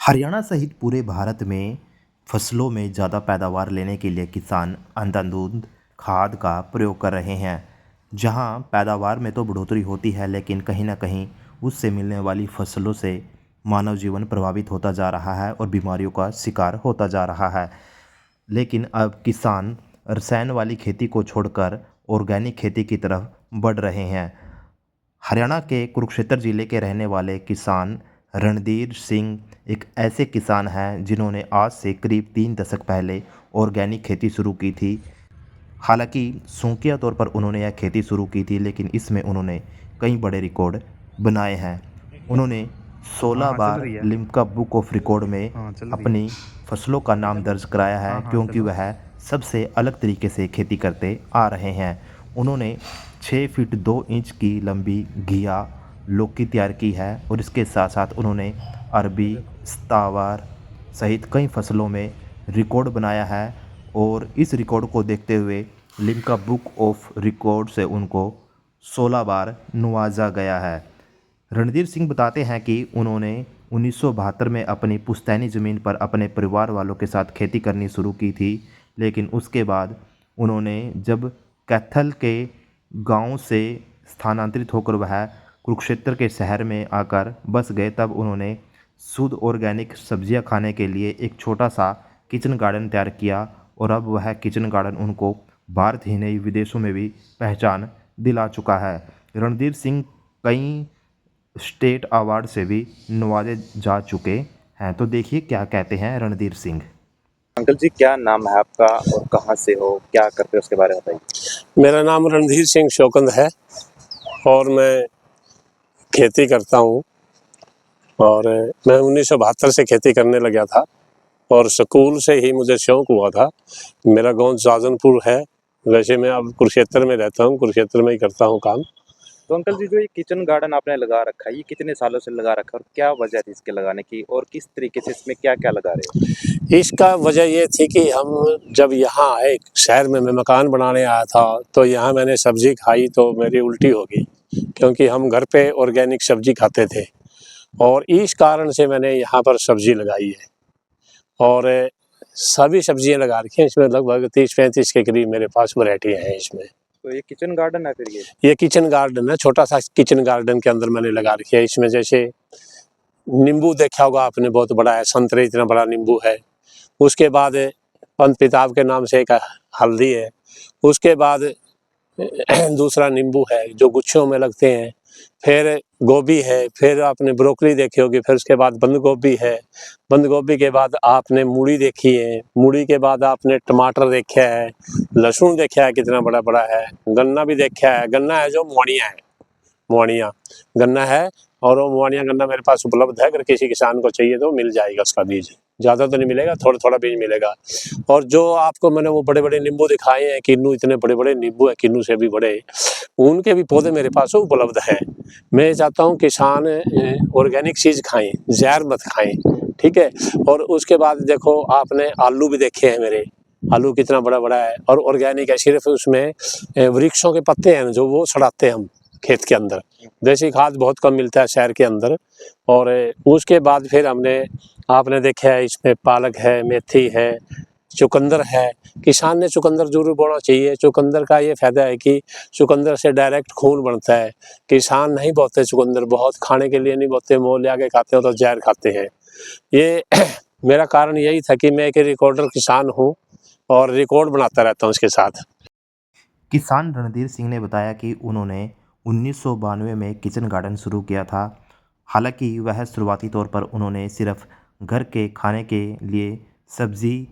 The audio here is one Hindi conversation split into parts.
हरियाणा सहित पूरे भारत में फसलों में ज़्यादा पैदावार लेने के लिए किसान अंधाधुंध खाद का प्रयोग कर रहे हैं। जहां पैदावार में तो बढ़ोतरी होती है, लेकिन कहीं ना कहीं उससे मिलने वाली फसलों से मानव जीवन प्रभावित होता जा रहा है और बीमारियों का शिकार होता जा रहा है। लेकिन अब किसान रसायन वाली खेती को छोड़कर ऑर्गेनिक खेती की तरफ बढ़ रहे हैं। हरियाणा के कुरुक्षेत्र जिले के रहने वाले किसान रणधीर सिंह एक ऐसे किसान हैं जिन्होंने आज से करीब 3 दशक पहले ऑर्गेनिक खेती शुरू की थी। हालांकि शौकिया तौर पर उन्होंने यह खेती शुरू की थी, लेकिन इसमें उन्होंने कई बड़े रिकॉर्ड बनाए हैं। उन्होंने 16 हाँ, चल बार रही है। लिम्का बुक ऑफ रिकॉर्ड में हाँ, चल रही है। अपनी फसलों का नाम दर्ज कराया है, हाँ, हाँ, क्योंकि चलो। वह सबसे अलग तरीके से खेती करते आ रहे हैं। उन्होंने 6 फीट 2 इंच की लंबी घिया लौकी तैयार की है और इसके साथ साथ उन्होंने अरबी, सतावार सहित कई फसलों में रिकॉर्ड बनाया है। और इस रिकॉर्ड को देखते हुए लिम्का बुक ऑफ रिकॉर्ड से उनको 16 बार नवाजा गया है। रणधीर सिंह बताते हैं कि उन्होंने 1972 में अपनी पुश्तैनी ज़मीन पर अपने परिवार वालों के साथ खेती करनी शुरू की थी, लेकिन उसके बाद उन्होंने जब कैथल के गांव से स्थानांतरित होकर वह कुरुक्षेत्र के शहर में आकर बस गए, तब उन्होंने शुद्ध ऑर्गेनिक सब्जियां खाने के लिए एक छोटा सा किचन गार्डन तैयार किया। और अब वह किचन गार्डन उनको भारत ही नहीं विदेशों में भी पहचान दिला चुका है। रणधीर सिंह कई स्टेट अवार्ड से भी नवाजे जा चुके हैं। तो देखिए क्या कहते हैं रणधीर सिंह। अंकल जी, क्या नाम है आपका और कहाँ से हो, क्या करते हो, उसके बारे में बताइए। मेरा नाम रणधीर सिंह शौकंद है और मैं खेती करता हूँ। और मैं 1972 से खेती करने लगा था और स्कूल से ही मुझे शौक हुआ था। मेरा गांव जाजनपुर है, वैसे मैं अब कुरुक्षेत्र में रहता हूँ, कुरुक्षेत्र में ही करता हूँ काम। तो अंकल जी, जो ये किचन गार्डन आपने लगा रखा है, ये कितने सालों से लगा रखा है और क्या वजह थी इसके लगाने की, और किस तरीके से इसमें क्या क्या लगा रहे हो? इसका वजह ये थी कि हम जब यहाँ आए शहर में, मैं मकान बनाने आया था, तो यहाँ मैंने सब्जी खाई तो मेरी उल्टी हो गई, क्योंकि हम घर पे ऑर्गेनिक सब्जी खाते थे। और इस कारण से मैंने यहाँ पर सब्जी लगाई है और सभी सब्जियां लगा रखी हैं। इसमें लगभग 30-35 के करीब मेरे पास वैरायटी है इसमें। तो ये किचन गार्डन है फिर ये? किचन गार्डन है, छोटा सा किचन गार्डन के अंदर मैंने लगा रखी है। इसमें जैसे नींबू देखा होगा आपने, बहुत बड़ा है, संतरे इतना बड़ा नींबू है। उसके बाद पंत पिताब के नाम से एक हल्दी है। उसके बाद दूसरा नींबू है जो गुच्छों में लगते हैं। फिर गोभी है, फिर आपने ब्रोकली देखी होगी, फिर उसके बाद बंद गोभी है। बंद गोभी के बाद आपने मूली देखी है, मूली के बाद आपने टमाटर देखा है, लहसुन देखा है कितना बड़ा बड़ा है, गन्ना भी देखा है। गन्ना है जो मोहनिया है, मोहनिया गन्ना है। और वो मोहनिया गन्ना मेरे पास उपलब्ध है, अगर किसी किसान को चाहिए तो मिल जाएगा उसका बीज। ज़्यादा तो नहीं मिलेगा, थोड़ा थोड़ा बीज मिलेगा। और जो आपको मैंने वो बड़े बड़े नींबू दिखाए हैं, किन्नू, इतने बड़े बड़े नींबू है, किन्नू से भी बड़े, उनके भी पौधे मेरे पास उपलब्ध हैं। मैं चाहता हूँ किसान ऑर्गेनिक चीज़ खाएं, जहर मत खाएं, ठीक है। और उसके बाद देखो आपने आलू भी देखे हैं मेरे, आलू कितना बड़ा बड़ा है और ऑर्गेनिक है। सिर्फ उसमें वृक्षों के पत्ते हैं जो वो सड़ाते हैं हम खेत के अंदर। देसी खाद बहुत कम मिलता है शहर के अंदर। और उसके बाद फिर हमने आपने देखा है इसमें पालक है, मेथी है, चुकंदर है। किसान ने चुकंदर जरूर बोना चाहिए। चुकंदर का ये फायदा है कि चुकंदर से डायरेक्ट खून बनता है। किसान नहीं बोते चुकंदर, बहुत खाने के लिए नहीं बोते, मोल ले आके खाते हो तो जहर खाते हैं। ये मेरा कारण यही था कि मैं एक रिकॉर्डर किसान हूँ और रिकॉर्ड बनाता रहता हूँ इसके साथ। किसान रणधीर सिंह ने बताया कि उन्होंने 1992 में किचन गार्डन शुरू किया था। हालांकि वह शुरुआती तौर पर उन्होंने सिर्फ घर के खाने के लिए सब्जी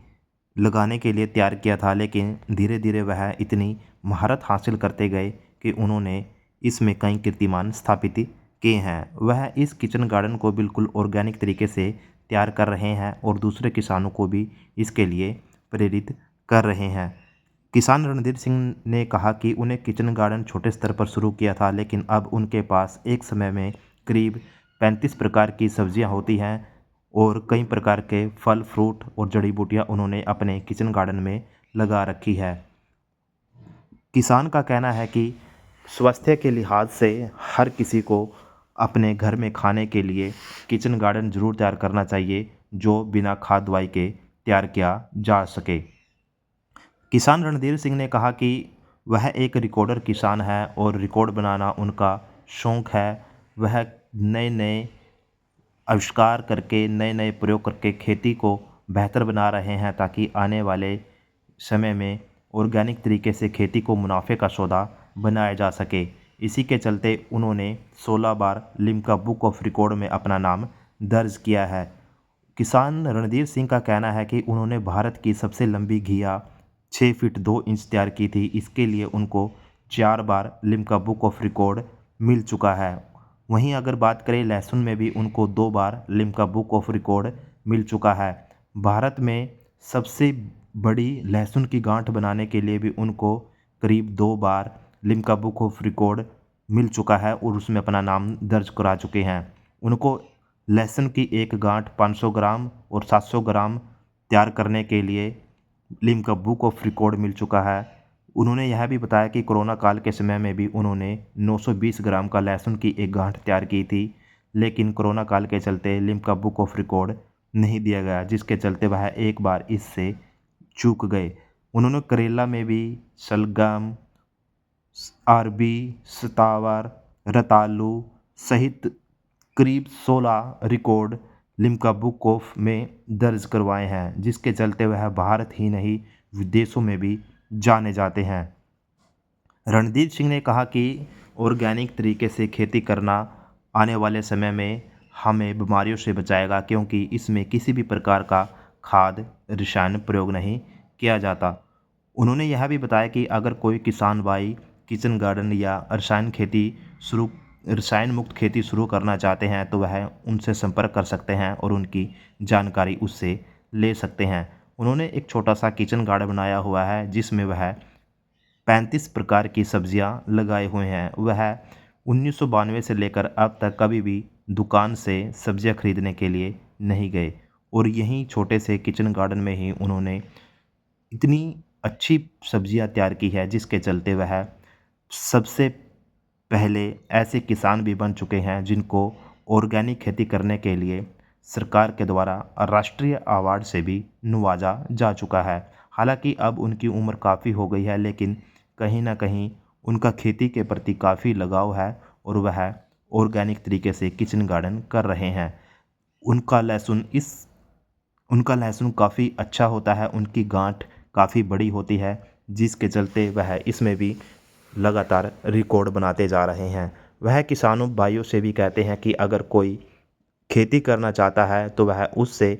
लगाने के लिए तैयार किया था, लेकिन धीरे धीरे वह इतनी महारत हासिल करते गए कि उन्होंने इसमें कई कीर्तिमान स्थापित किए हैं। वह इस किचन गार्डन को बिल्कुल ऑर्गेनिक तरीके से तैयार कर रहे हैं और दूसरे किसानों को भी इसके लिए प्रेरित कर रहे हैं। किसान रणधीर सिंह ने कहा कि उन्हें किचन गार्डन छोटे स्तर पर शुरू किया था, लेकिन अब उनके पास एक समय में करीब 35 प्रकार की सब्जियां होती हैं और कई प्रकार के फल, फ्रूट और जड़ी बूटियां उन्होंने अपने किचन गार्डन में लगा रखी है। किसान का कहना है कि स्वास्थ्य के लिहाज से हर किसी को अपने घर में खाने के लिए किचन गार्डन ज़रूर तैयार करना चाहिए, जो बिना खाद दवाई के तैयार किया जा सके। किसान रणधीर सिंह ने कहा कि वह एक रिकॉर्डर किसान है और रिकॉर्ड बनाना उनका शौक़ है। वह नए नए आविष्कार करके, नए नए प्रयोग करके खेती को बेहतर बना रहे हैं ताकि आने वाले समय में ऑर्गेनिक तरीके से खेती को मुनाफे का सौदा बनाया जा सके। इसी के चलते उन्होंने 16 बार लिम्का बुक ऑफ रिकॉर्ड में अपना नाम दर्ज किया है। किसान रणधीर सिंह का कहना है कि उन्होंने भारत की सबसे लंबी घिया 6 फीट 2 इंच तैयार की थी। इसके लिए उनको 4 बार लिम्का बुक ऑफ रिकॉर्ड मिल चुका है। वहीं अगर बात करें लहसुन में भी उनको 2 बार लिम्का बुक ऑफ रिकॉर्ड मिल चुका है। भारत में सबसे बड़ी लहसुन की गांठ बनाने के लिए भी उनको करीब 2 बार लिम्का बुक ऑफ रिकॉर्ड मिल चुका है और उसमें अपना नाम दर्ज करा चुके हैं। उनको लहसुन की एक गांठ 500 ग्राम और 700 ग्राम तैयार करने के लिए लिम्का बुक ऑफ रिकॉर्ड मिल चुका है। उन्होंने यह भी बताया कि कोरोना काल के समय में भी उन्होंने 920 ग्राम का लहसुन की एक गांठ तैयार की थी, लेकिन कोरोना काल के चलते लिम्का बुक ऑफ रिकॉर्ड नहीं दिया गया, जिसके चलते वह एक बार इससे चूक गए। उन्होंने करेला में भी शलगम, अरबी, सतावर, रतालू सहित करीब 16 रिकॉर्ड लिम्का बुक ऑफ में दर्ज करवाए हैं, जिसके चलते वह भारत ही नहीं विदेशों में भी जाने जाते हैं। रणधीर सिंह ने कहा कि ऑर्गेनिक तरीके से खेती करना आने वाले समय में हमें बीमारियों से बचाएगा, क्योंकि इसमें किसी भी प्रकार का खाद रसायन प्रयोग नहीं किया जाता। उन्होंने यह भी बताया कि अगर कोई किसान भाई किचन गार्डन या रसायन मुक्त खेती शुरू करना चाहते हैं तो वह उनसे संपर्क कर सकते हैं और उनकी जानकारी उससे ले सकते हैं। उन्होंने एक छोटा सा किचन गार्डन बनाया हुआ है जिसमें वह 35 प्रकार की सब्जियां लगाए हुए हैं। वह 1992 से लेकर अब तक कभी भी दुकान से सब्जियां खरीदने के लिए नहीं गए और यहीं छोटे से किचन गार्डन में ही उन्होंने इतनी अच्छी सब्जियां तैयार की है, जिसके चलते वह सबसे पहले ऐसे किसान भी बन चुके हैं जिनको ऑर्गेनिक खेती करने के लिए सरकार के द्वारा राष्ट्रीय अवार्ड से भी नवाजा जा चुका है। हालांकि अब उनकी उम्र काफ़ी हो गई है, लेकिन कहीं ना कहीं उनका खेती के प्रति काफ़ी लगाव है और वह ऑर्गेनिक तरीके से किचन गार्डन कर रहे हैं। उनका लहसुन काफ़ी अच्छा होता है, उनकी गांठ काफ़ी बड़ी होती है, जिसके चलते वह इसमें भी लगातार रिकॉर्ड बनाते जा रहे हैं। वह किसानों भाइयों से भी कहते हैं कि अगर कोई खेती करना चाहता है तो वह उससे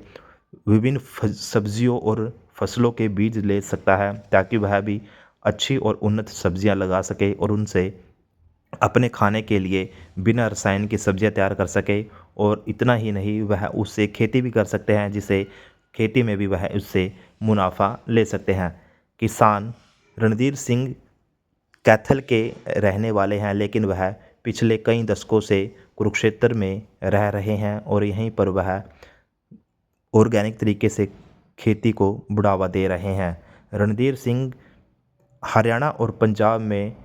विभिन्न सब्जियों और फसलों के बीज ले सकता है, ताकि वह भी अच्छी और उन्नत सब्जियां लगा सके और उनसे अपने खाने के लिए बिना रसायन की सब्जियां तैयार कर सके। और इतना ही नहीं, वह उससे खेती भी कर सकते हैं, जिसे खेती में भी वह उससे मुनाफा ले सकते हैं। किसान रणधीर सिंह कैथल के रहने वाले हैं, लेकिन वह पिछले कई दशकों से कुरुक्षेत्र में रह रहे हैं और यहीं पर वह ऑर्गेनिक तरीके से खेती को बढ़ावा दे रहे हैं। रणधीर सिंह हरियाणा और पंजाब में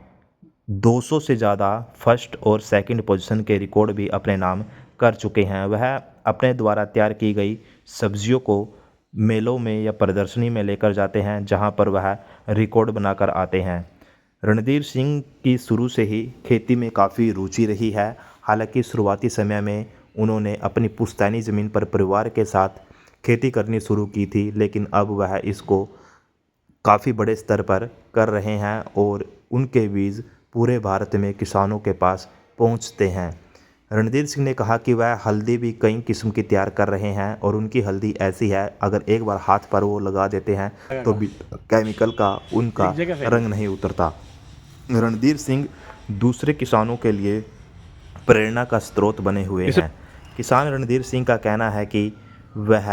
200 से ज़्यादा फर्स्ट और सेकंड पोजीशन के रिकॉर्ड भी अपने नाम कर चुके हैं। वह अपने द्वारा तैयार की गई सब्जियों को मेलों में या प्रदर्शनी में लेकर जाते हैं, जहां पर वह रिकॉर्ड बनाकर आते हैं। रणधीर सिंह की शुरू से ही खेती में काफ़ी रुचि रही है। हालांकि शुरुआती समय में उन्होंने अपनी पुश्तैनी ज़मीन पर परिवार के साथ खेती करनी शुरू की थी, लेकिन अब वह इसको काफ़ी बड़े स्तर पर कर रहे हैं और उनके बीज पूरे भारत में किसानों के पास पहुंचते हैं। रणधीर सिंह ने कहा कि वह हल्दी भी कई किस्म की तैयार कर रहे हैं और उनकी हल्दी ऐसी है, अगर एक बार हाथ पर वो लगा देते हैं तो भी केमिकल का उनका रंग नहीं उतरता। रणधीर सिंह दूसरे किसानों के लिए प्रेरणा का स्रोत बने हुए हैं। किसान रणधीर सिंह का कहना है कि वह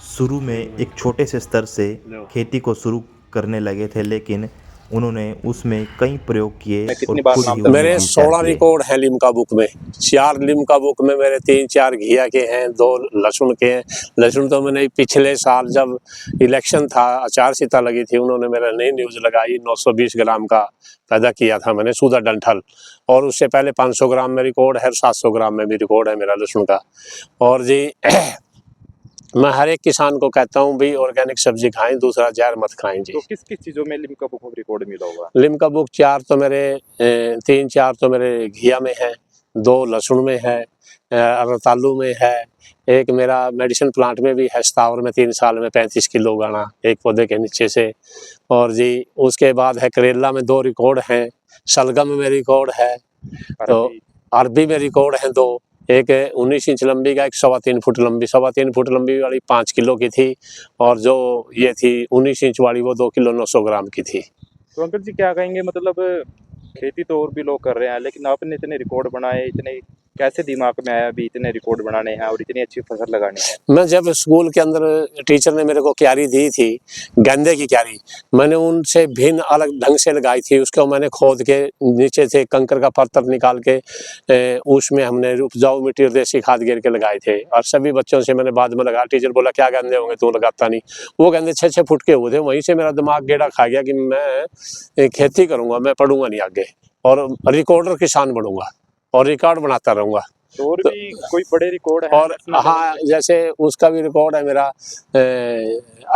शुरू में एक छोटे से स्तर से खेती को शुरू करने लगे थे, लेकिन उन्होंने उसमें कई प्रयोग किए और खुद ही मेरे 16 रिकॉर्ड हैं लिम्का बुक में। 4 लिम्का बुक में मेरे 3-4 घिया के हैं, 2 लहसुन के हैं। लहसुन तो मैंने पिछले साल जब इलेक्शन था, आचार-संहिता लगी थी, उन्होंने मेरा नई न्यूज़ लगाई, 920 ग्राम का पैदा किया था मैंने सूदा डंठल, और उससे पहले 500 ग्राम में रिकॉर्ड है, 700 ग्राम में भी रिकॉर्ड है मेरा लहसुन का। और जी मैं हर एक किसान को कहता हूँ भी ऑर्गेनिक सब्जी खाएं, दूसरा जहर मत खाएं जी। तो किस किस चीज़ों में लिम्का बुक ऑफ रिकॉर्ड मिला होगा? लिम्का बुक 4 तो मेरे 3-4 तो मेरे घिया में है, 2 लहसुन में है, रतालू में है, एक मेरा मेडिसिन प्लांट में भी है, स्थावर में 3 साल में 35 किलो उगाना एक पौधे के नीचे से। और जी उसके बाद है करेला में 2 रिकॉर्ड हैं, शलगम में रिकॉर्ड है, तो अरबी अरबी में रिकॉर्ड हैं 2, एक 19 इंच लंबी का, एक 3.25 फुट लंबी, 3.25 फुट लंबी वाली 5 किलो की थी, और जो ये थी 19 इंच वाली वो 2 किलो 900 ग्राम की थी। तो अंकल जी क्या कहेंगे, मतलब खेती तो और भी लोग कर रहे हैं, लेकिन आपने इतने रिकॉर्ड बनाए, इतने कैसे दिमाग में आया अभी इतने रिकॉर्ड बनाने हैं और इतनी अच्छी फसल लगानी है? मैं जब स्कूल के अंदर टीचर ने मेरे को क्यारी दी थी, गेंदे की क्यारी, मैंने उनसे भिन्न अलग ढंग से लगाई थी। उसको मैंने खोद के नीचे से कंकर का पत्थर निकाल के उसमें हमने उपजाऊ मिट्टी और देसी खाद गिर के लगाए थे, और सभी बच्चों से मैंने बाद में लगा। टीचर बोला क्या गेंदे होंगे, तू लगाता नहीं। वो गेंदे 6-6 फुट के हुए थे। वहीं से मेरा दिमाग गेड़ा खा गया कि मैं खेती करूँगा, मैं पढ़ूंगा नहीं आगे, और रिकॉर्डर किसान बनूंगा और रिकॉर्ड बनाता रहूँगा। तो और तो भी कोई बड़े रिकॉर्ड है और नेशनल लेवल हाँ, पे? जैसे उसका भी रिकॉर्ड है मेरा,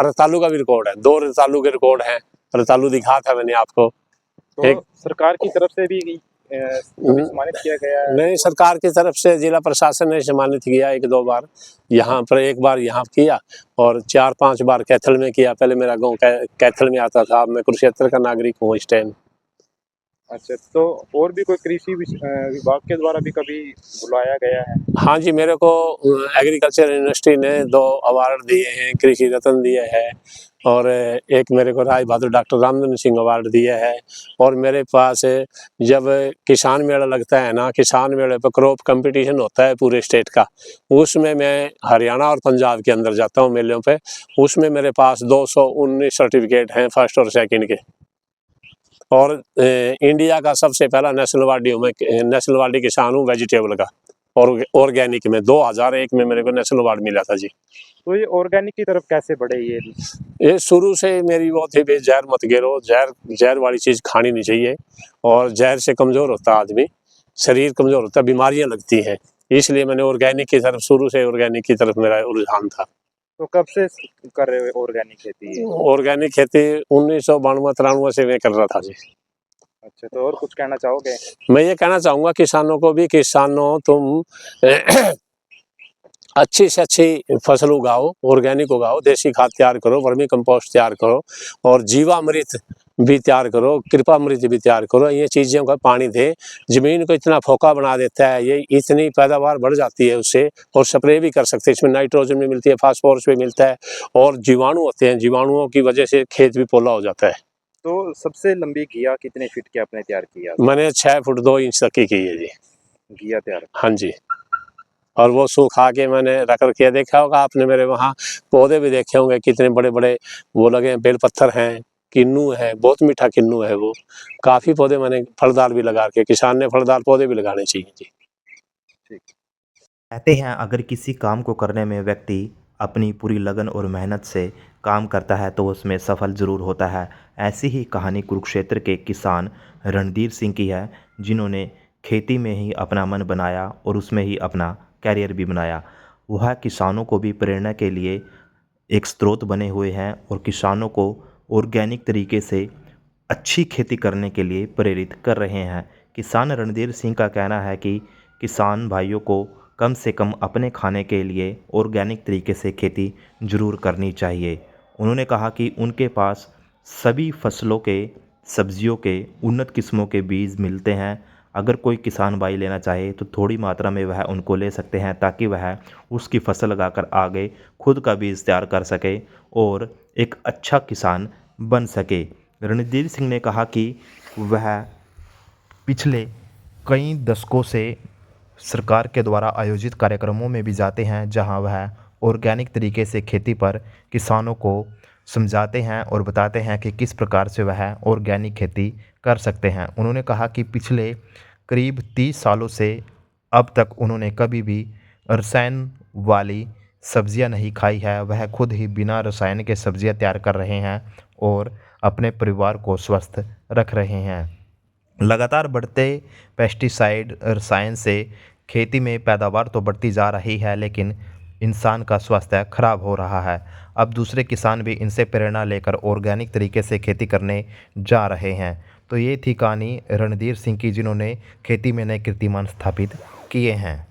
रतालू का भी रिकॉर्ड है, 2 रतालू के रिकॉर्ड हैं। रतालू दिखा था मैंने आपको। तो एक सरकार की तरफ से भी कभी सम्मानित किया गया है? नहीं, सरकार की तरफ से जिला प्रशासन ने सम्मानित किया 1-2 बार। यहाँ पर 1 बार यहाँ किया और 4-5 बार कैथल में किया। पहले मेरा गाँव कैथल में आता था, अब मैं कुरुक्षेत्र का नागरिक हूँ इस टाइम। अच्छा, तो और भी कोई कृषि विभाग के द्वारा भी कभी बुलाया गया है? हाँ जी, मेरे को एग्रीकल्चर यूनिवर्सिटी ने 2 अवार्ड दिए हैं, कृषि रत्न दिए हैं, और एक मेरे को राय बहादुर डॉक्टर रामधन सिंह अवार्ड दिया है। और मेरे पास जब किसान मेला लगता है ना, किसान मेले पर क्रॉप कंपटीशन होता है पूरे स्टेट का, उसमें मैं हरियाणा और पंजाब के अंदर जाता हूँ मेलों पे। उसमें मेरे पास 219 सर्टिफिकेट हैं फर्स्ट और सेकंड के। और इंडिया का सबसे पहला नेशनल अवार्डी हूँ मैं, नेशनल अवार्डी किसान हूँ वेजिटेबल का, और ऑर्गेनिक में 2001 में मेरे को नेशनल अवार्ड मिला था जी। तो ये ऑर्गेनिक की तरफ कैसे बढ़े ये? ये शुरू से मेरी वो थी भी जहर मत गिरो, जहर वाली चीज़ खानी नहीं चाहिए, और जहर से कमज़ोर होता है आदमी, शरीर कमज़ोर होता है, बीमारियाँ लगती हैं। इसलिए मैंने ऑर्गेनिक की तरफ, शुरू से ऑर्गेनिक की तरफ मेरा रुझान था। तो कब से कर रहे हो ऑर्गेनिक खेती ये? ऑर्गेनिक खेती 1992-93 से मैं कर रहा था जी। अच्छा, तो और कुछ कहना चाहोगे? मैं ये कहना चाहूँगा किसानों को भी, किसानों तुम अच्छी से अच्छी फसल उगाओ, ऑर्गेनिक उगाओ, देसी खाद तैयार करो, वर्मी कंपोस्ट तैयार करो, और जीवामृत भी तैयार करो, कृपामृत भी तैयार करो। ये चीज़ों का पानी दे, ज़मीन को इतना फोका बना देता है, ये इतनी पैदावार बढ़ जाती है उससे। और स्प्रे भी कर सकते हैं, इसमें नाइट्रोजन भी मिलती है, फास्फोरस भी मिलता है, और जीवाणु होते हैं, जीवाणुओं की वजह से खेत भी पोला हो जाता है। तो सबसे लंबी घिया कितने फीट की आपने तैयार किया? मैंने 6 फुट 2 इंच तक की है जी। घिया तैयार? हाँ जी। और वो सुखा के मैंने रख रखिए। देखा होगा आपने मेरे वहाँ पौधे भी देखे होंगे, कितने बड़े-बड़े वो लगे हैं, बेलपत्थर हैं, किन्नू है, बहुत मीठा किन्नू है वो। काफ़ी पौधे मैंने फलदार भी लगा रखे, किसान ने फलदार पौधे भी लगाने चाहिए जी। ठीक। कहते हैं अगर किसी काम को करने में व्यक्ति अपनी पूरी लगन और मेहनत से काम करता है तो उसमें सफल ज़रूर होता है। ऐसी ही कहानी कुरुक्षेत्र के किसान रणधीर सिंह की है, जिन्होंने खेती में ही अपना मन बनाया और उसमें ही अपना कैरियर भी बनाया। वह किसानों को भी प्रेरणा के लिए एक स्रोत बने हुए हैं और किसानों को ऑर्गेनिक तरीके से अच्छी खेती करने के लिए प्रेरित कर रहे हैं। किसान रणधीर सिंह का कहना है कि किसान भाइयों को कम से कम अपने खाने के लिए ऑर्गेनिक तरीके से खेती ज़रूर करनी चाहिए। उन्होंने कहा कि उनके पास सभी फसलों के, सब्जियों के उन्नत किस्मों के बीज मिलते हैं। अगर कोई किसान भाई लेना चाहे तो थोड़ी मात्रा में वह उनको ले सकते हैं, ताकि वह उसकी फसल लगाकर आगे खुद का बीज तैयार कर सके और एक अच्छा किसान बन सके। रणधीर सिंह ने कहा कि वह पिछले कई दशकों से सरकार के द्वारा आयोजित कार्यक्रमों में भी जाते हैं, जहां वह ऑर्गेनिक तरीके से खेती पर किसानों को समझाते हैं और बताते हैं कि किस प्रकार से वह ऑर्गेनिक खेती कर सकते हैं। उन्होंने कहा कि पिछले करीब 30 सालों से अब तक उन्होंने कभी भी रसायन वाली सब्जियां नहीं खाई है। वह खुद ही बिना रसायन के सब्जियां तैयार कर रहे हैं और अपने परिवार को स्वस्थ रख रहे हैं। लगातार बढ़ते पेस्टिसाइड, रसायन से खेती में पैदावार तो बढ़ती जा रही है, लेकिन इंसान का स्वास्थ्य खराब हो रहा है। अब दूसरे किसान भी इनसे प्रेरणा लेकर ऑर्गेनिक तरीके से खेती करने जा रहे हैं। तो ये थी कहानी रणधीर सिंह की, जिन्होंने खेती में नए कीर्तिमान स्थापित किए हैं।